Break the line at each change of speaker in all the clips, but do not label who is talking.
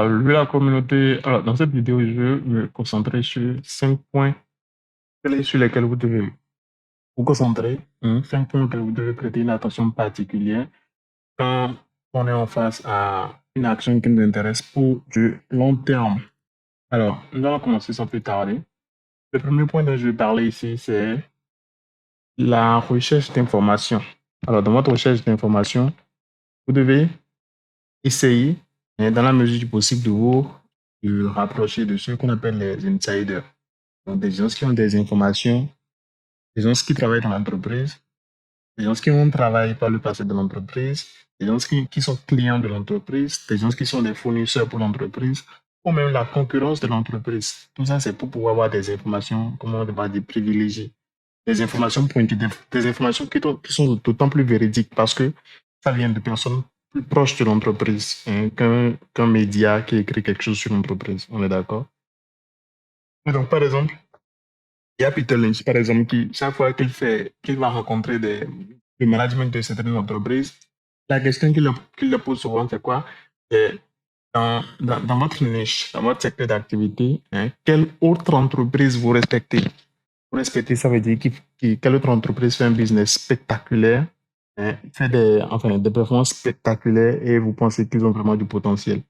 Lui, la communauté, alors, dans cette vidéo, je veux me concentrer sur 5 points sur lesquels vous devez vous concentrer, 5 points auxquels vous devez prêter une attention particulière quand on est en face à une action qui nous intéresse pour du long terme. Alors, nous allons commencer sans plus tarder. Le premier point dont je vais parler ici, c'est la recherche d'informations. Alors, dans votre recherche d'informations, vous devez essayer, dans la mesure du possible, de vous rapprocher de ceux qu'on appelle les insiders. Donc, des gens qui ont des informations, des gens qui travaillent dans l'entreprise, des gens qui ont travaillé par le passé de l'entreprise, des gens qui sont clients de l'entreprise, des gens qui sont des fournisseurs pour l'entreprise, ou même la concurrence de l'entreprise. Tout ça, c'est pour pouvoir avoir des informations, comment on va dire, privilégiées. Des informations pointues, des informations qui sont d'autant plus véridiques parce que ça vient de personnes plus proches de l'entreprise, qu'un média qui écrit quelque chose sur l'entreprise. On est d'accord? Et donc, par exemple, il y a Peter Lynch, par exemple, qui, chaque fois qu'il va rencontrer le management de certaines entreprises, la question qu'il leur pose souvent, c'est quoi? C'est dans votre niche, dans votre secteur d'activité, quelle autre entreprise vous respectez? Vous respectez, ça veut dire quelle autre entreprise fait un business spectaculaire, fait des performances spectaculaires et vous pensez qu'ils ont vraiment du potentiel.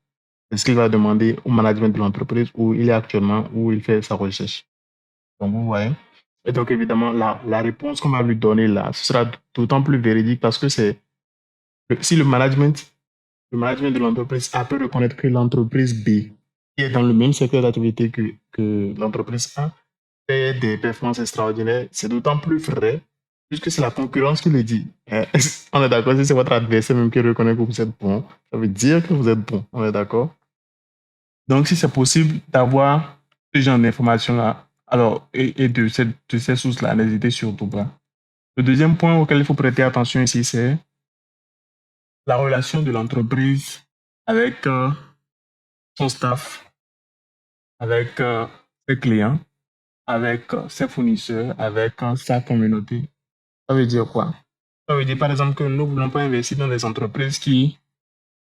C'est ce qu'il va demander au management de l'entreprise où il est actuellement, où il fait sa recherche. Donc, vous voyez. Et donc, évidemment, la réponse qu'on va lui donner là, ce sera d'autant plus véridique parce que si le management de l'entreprise A peut reconnaître que l'entreprise B, qui est dans le même secteur d'activité que l'entreprise A, fait des performances extraordinaires, c'est d'autant plus vrai puisque c'est la concurrence qui le dit. On est d'accord, si c'est votre adversaire même qui reconnaît que vous êtes bon, ça veut dire que vous êtes bon. On est d'accord? Donc, si c'est possible d'avoir ce genre d'informations-là, alors, et de ces sources-là, n'hésitez surtout pas. Le deuxième point auquel il faut prêter attention ici, c'est la relation de l'entreprise avec son staff, avec ses clients, avec ses fournisseurs, avec sa communauté. Ça veut dire quoi? Ça veut dire, par exemple, que nous ne voulons pas investir dans des entreprises qui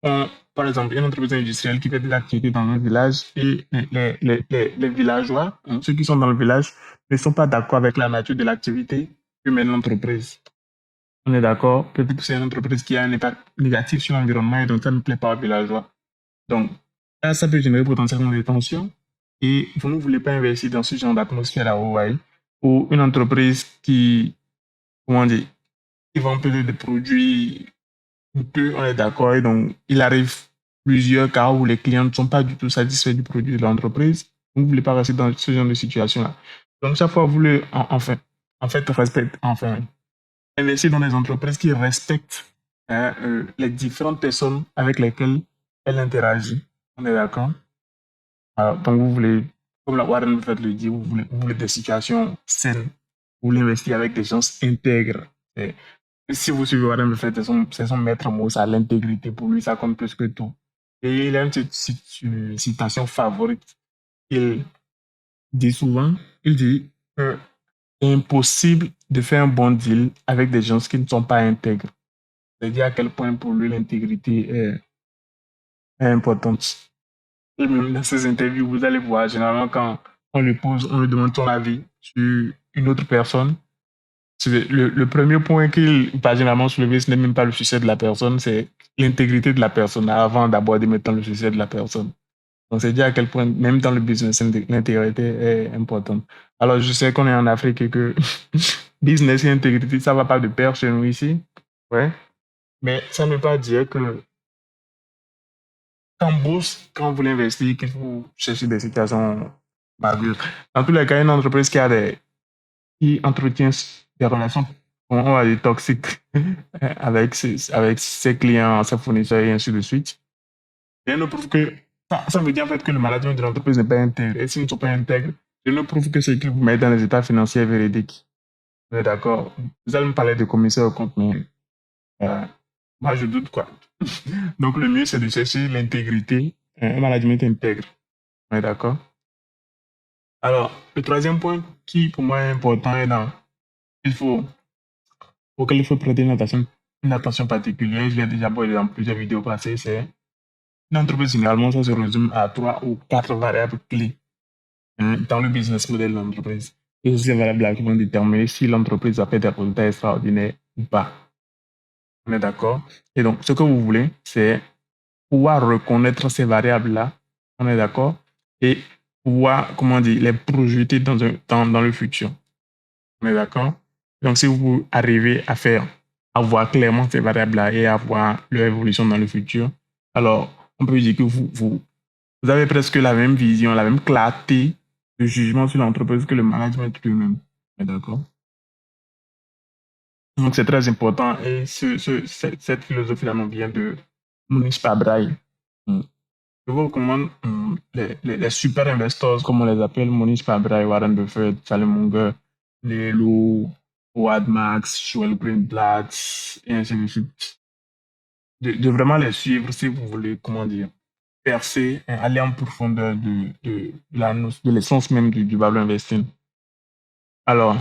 ont, par exemple, une entreprise industrielle qui fait des activités dans un village et les villageois, ceux qui sont dans le village, ne sont pas d'accord avec la nature de l'activité que mène l'entreprise. On est d'accord? Peut-être que c'est une entreprise qui a un impact négatif sur l'environnement et donc ça ne plaît pas aux villageois. Donc, ça peut générer potentiellement des tensions et vous ne voulez pas investir dans ce genre d'atmosphère à Hawaï ou une entreprise comment dire, qui vend peut-être des produits coûteux, on est d'accord, et donc il arrive plusieurs cas où les clients ne sont pas du tout satisfaits du produit de l'entreprise. Vous ne voulez pas rester dans ce genre de situation-là. Donc, chaque fois, vous voulez, investir dans des entreprises qui respectent les différentes personnes avec lesquelles elles interagissent. On est d'accord? Alors, donc, vous voulez, comme la Warren Buffett le dit, vous voulez des situations saines. Vous voulez investir avec des gens intègres. Et si vous suivez Warren Buffett, c'est son maître mot, ça, l'intégrité. Pour lui, ça compte plus que tout. Et il a une citation favorite. Il dit souvent, il dit que c'est impossible de faire un bon deal avec des gens qui ne sont pas intègres. C'est-à-dire à quel point pour lui l'intégrité est importante. Et même dans ces interviews, vous allez voir, généralement quand on lui demande son avis sur une autre personne, le premier point qu'il va généralement soulever, ce n'est même pas le succès de la personne, c'est l'intégrité de la personne avant d'abord de mettre le succès de la personne. Donc, c'est dire à quel point, même dans le business, l'intégrité est importante. Alors, je sais qu'on est en Afrique et que business et intégrité, ça ne va pas de pair chez nous ici. Ouais. Mais ça ne veut pas dire que en bourse, quand vous voulez investir, qu'il faut chercher des situations madures. Dans tous les cas, une entreprise qui entretient des relations, on va dire, toxiques avec ses clients, ses fournisseurs et ainsi de suite, rien ne prouve que ça veut dire en fait que le management de l'entreprise n'est pas intègre. Et s'ils ne sont pas intègres, rien ne prouve que c'est qu'ils vous mettent dans les états financiers véridiques. Vous êtes d'accord? Vous allez me parler de commissaire au compte, mais moi je doute quoi. Donc le mieux c'est de chercher l'intégrité, un management intègre. On est d'accord? Alors, le troisième point qui pour moi est important et auquel il faut prêter une attention particulière, je l'ai déjà abordé dans plusieurs vidéos passées, c'est Une entreprise, généralement, ça se résume à 3 ou 4 variables clés dans le business model de l'entreprise. Et ces variables-là qui vont déterminer si l'entreprise va faire des résultats extraordinaires ou pas. On est d'accord? Et donc, ce que vous voulez, c'est pouvoir reconnaître ces variables-là, on est d'accord? Et pouvoir, comment dire, les projeter dans le futur. On est d'accord? Donc, si vous arrivez à voir clairement ces variables-là et à voir leur évolution dans le futur, alors on peut dire que vous avez presque la même vision, la même clarté de jugement sur l'entreprise que le management lui-même. On est d'accord? Donc, c'est très important et cette philosophie-là nous vient de Monish Pabrai. Je vous recommande les super investors, comme on les appelle, Monish Pabrai, Warren Buffett, Charlie Munger, Lelo, Howard Marks, Joel Greenblatt, et ainsi de suite. De vraiment les suivre si vous voulez, comment dire, percer, aller en profondeur de l'essence même du value investing. Alors,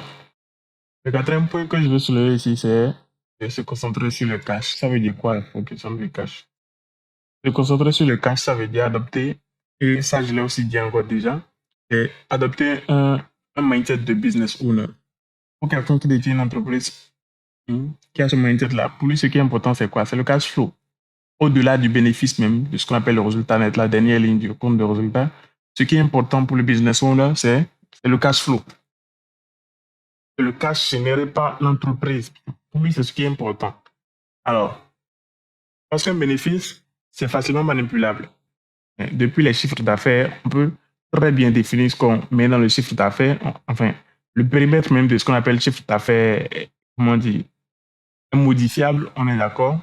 le quatrième point que je veux soulever ici, c'est de se concentrer sur le cash. Ça veut dire quoi, la focus sur le cash? Se concentrer sur le cash, ça veut dire adopter, et ça je l'ai aussi dit encore déjà, c'est adopter un mindset de business owner. Pour quelqu'un qui détient une entreprise, qui a ce mindset-là, pour lui, ce qui est important, c'est quoi? C'est le cash flow. Au-delà du bénéfice même, de ce qu'on appelle le résultat net, la dernière ligne du compte de résultat, ce qui est important pour le business owner, c'est le cash flow. C'est le cash généré par l'entreprise. Pour lui, c'est ce qui est important. Alors, parce qu'un bénéfice, c'est facilement manipulable. Depuis les chiffres d'affaires, on peut très bien définir ce qu'on met dans le chiffre d'affaires. Enfin, le périmètre même de ce qu'on appelle chiffre d'affaires, comment dire, est modifiable, on est d'accord.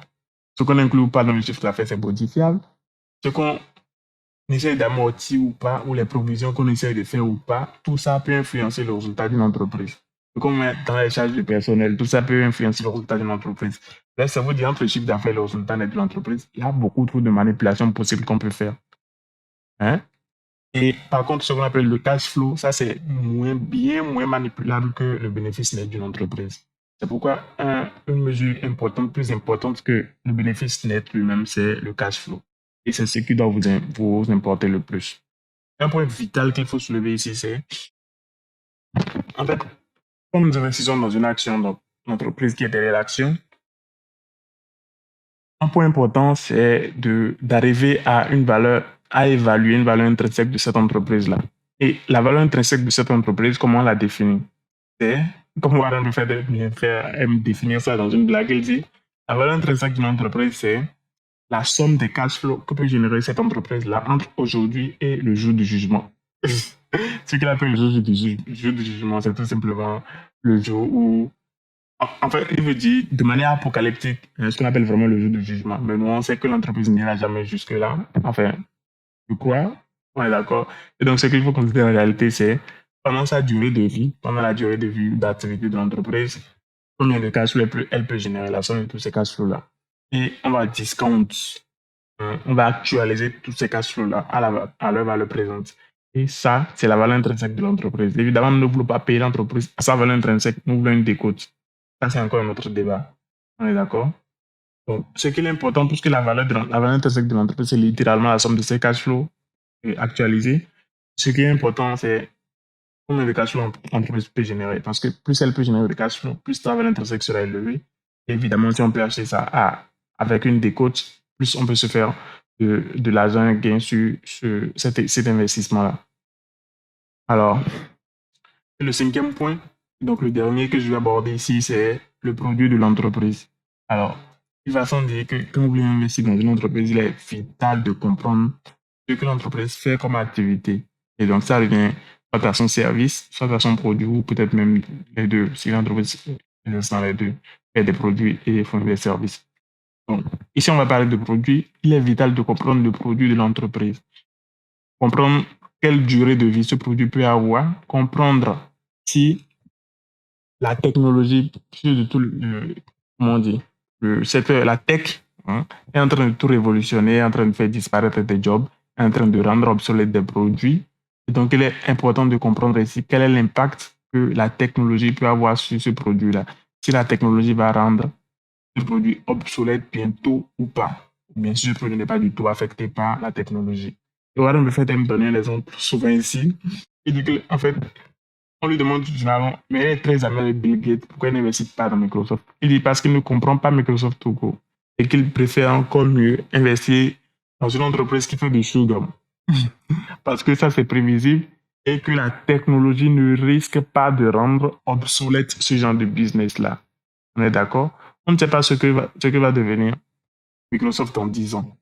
Ce qu'on inclut ou pas dans le chiffre d'affaires, c'est modifiable. Ce qu'on essaie d'amortir ou pas, ou les provisions qu'on essaie de faire ou pas, tout ça peut influencer le résultat d'une entreprise. Ce qu'on met dans les charges de personnel, tout ça peut influencer le résultat d'une entreprise. Là, ça veut dire entre le chiffre d'affaires et le résultat net de l'entreprise, il y a beaucoup trop de manipulations possibles qu'on peut faire. Hein? Et par contre, ce qu'on appelle le cash flow, ça c'est bien moins manipulable que le bénéfice net d'une entreprise. C'est pourquoi une mesure importante, plus importante que le bénéfice net lui-même, c'est le cash flow. Et c'est ce qui doit vous importer le plus. Un point vital qu'il faut soulever ici, c'est, en fait, quand nous investissons dans une action, donc l'entreprise qui est derrière l'action, un point important, c'est d'arriver à évaluer une valeur intrinsèque de cette entreprise-là. Et la valeur intrinsèque de cette entreprise, comment on la définit? C'est, comme Warren Buffett aime définir ça dans une blague, il dit, la valeur intrinsèque d'une entreprise, c'est la somme des cash flows que peut générer cette entreprise-là entre aujourd'hui et le jour du jugement. Ce qu'il appelle le jour du jugement, c'est tout simplement le jour où, en fait, il veut dire de manière apocalyptique, ce qu'on appelle vraiment le jour du jugement. Mais nous, on sait que l'entreprise n'ira jamais jusque-là. Enfin, je crois, on est d'accord. Et donc, ce qu'il faut considérer en réalité, c'est pendant sa durée de vie, pendant la durée de vie d'activité de l'entreprise, combien de cash flow elle peut générer, la somme de tous ces cash flows-là. Et on va discount, on va actualiser tous ces cash flows-là à leur valeur présente. Et ça, c'est la valeur intrinsèque de l'entreprise. Évidemment, nous ne voulons pas payer l'entreprise à sa valeur intrinsèque, nous voulons une décote. Ça, c'est encore un autre débat. On est d'accord? Donc, ce qui est important, puisque la valeur intrinsèque de l'entreprise, c'est littéralement la somme de ses cash flows actualisés. Ce qui est important, c'est combien de cash flow l'entreprise peut générer. Parce que plus elle peut générer de cash flow, plus la valeur intrinsèque sera élevée. Et évidemment, si on peut acheter ça avec une décote, plus on peut se faire de l'argent gain sur cet investissement-là. Alors, le cinquième point, donc le dernier que je vais aborder ici, c'est le produit de l'entreprise. Alors, il va sans dire que quand vous voulez investir dans une entreprise, il est vital de comprendre ce que l'entreprise fait comme activité. Et donc, ça revient soit à son service, soit à son produit, ou peut-être même les deux. Si l'entreprise est dans les deux, fait des produits et fournit des services. Donc, ici, on va parler de produits. Il est vital de comprendre le produit de l'entreprise. Comprendre quelle durée de vie ce produit peut avoir. Comprendre si la technologie, de tout comment on dit, le secteur, la tech, est en train de tout révolutionner, est en train de faire disparaître des jobs, est en train de rendre obsolètes des produits. Et donc, il est important de comprendre ici quel est l'impact que la technologie peut avoir sur ce produit-là. Si la technologie va rendre ce produit obsolète bientôt ou pas. bien si ce produit n'est pas du tout affecté par la technologie. Et Warren Buffett aime donner un exemple souvent ici. Il dit que, en fait, on lui demande généralement, mais il est très ami avec Bill Gates, pourquoi il n'investit pas dans Microsoft? Il dit parce qu'il ne comprend pas Microsoft tout court et qu'il préfère encore mieux investir dans une entreprise qui fait du chewing-gum. Parce que ça, c'est prévisible et que la technologie ne risque pas de rendre obsolète ce genre de business-là. On est d'accord? On ne sait pas ce que va devenir Microsoft en 10 ans.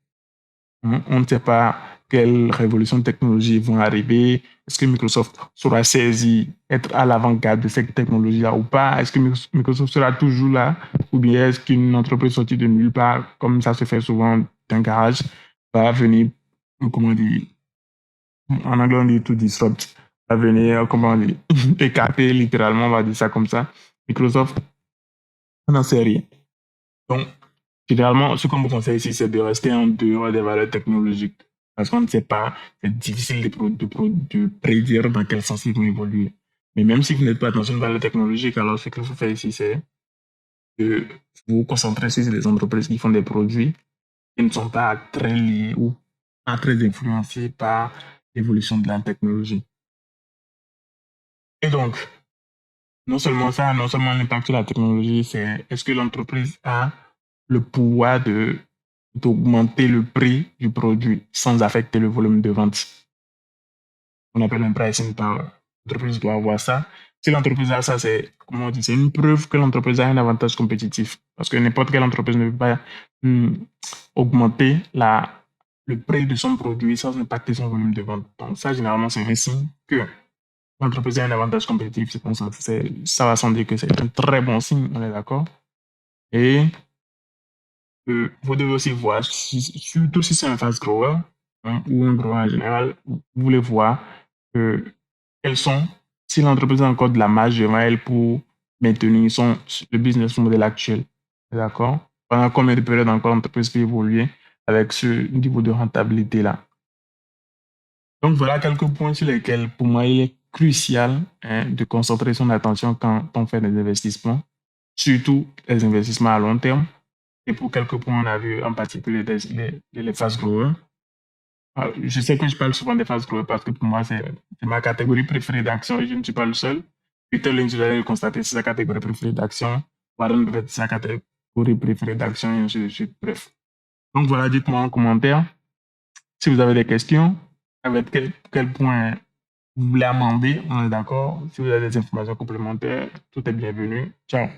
On ne sait pas quelles révolutions technologiques vont arriver. Est-ce que Microsoft sera saisi, être à l'avant-garde de cette technologie-là ou pas? Est-ce que Microsoft sera toujours là? Ou bien est-ce qu'une entreprise sortie de nulle part, comme ça se fait souvent d'un garage, va venir, comment dire, en anglais on dit to disrupt, va venir, comment dire, écarter littéralement, on va dire ça comme ça. Microsoft, on n'en sait rien. Donc, généralement, ce qu'on vous conseille ici, c'est de rester en dehors des valeurs technologiques. Parce qu'on ne sait pas, c'est difficile de prédire dans quel sens ils vont évoluer. Mais même si vous n'êtes pas dans une valeur technologique, alors ce qu'il faut faire ici, c'est de vous concentrer sur les entreprises qui font des produits qui ne sont pas très liés ou pas très influencés par l'évolution de la technologie. Et donc, non seulement ça, non seulement l'impact sur la technologie, c'est est-ce que l'entreprise a le pouvoir d'augmenter le prix du produit sans affecter le volume de vente. On appelle un pricing power. L'entreprise doit avoir ça. Si l'entreprise a ça, c'est, comment on dit, c'est une preuve que l'entreprise a un avantage compétitif. Parce que n'importe quelle entreprise ne peut pas augmenter le prix de son produit sans impacter son volume de vente. Donc ça, généralement, c'est un signe que l'entreprise a un avantage compétitif. Ça va sans dire que c'est un très bon signe, on est d'accord? Et vous devez aussi voir, surtout si c'est un fast grower ou un grower en général, vous voulez voir quels sont, si l'entreprise a encore de la marge devant elle pour maintenir le business model actuel. D'accord? Pendant combien de périodes encore l'entreprise peut évoluer avec ce niveau de rentabilité-là. Donc voilà quelques points sur lesquels, pour moi, il est crucial de concentrer son attention quand on fait des investissements, surtout les investissements à long terme. Et pour quelques points, on a vu en particulier les fast growers. Je sais que je parle souvent des fast growers parce que pour moi, c'est ma catégorie préférée d'action et je ne suis pas le seul. Peter Lynch, vous allez le constater, c'est sa catégorie préférée d'action. Warren Buffett, c'est sa catégorie préférée d'action et ainsi de suite. Bref. Donc voilà, dites-moi en commentaire si vous avez des questions, avec quel point vous voulez amender, on est d'accord. Si vous avez des informations complémentaires, tout est bienvenu. Ciao.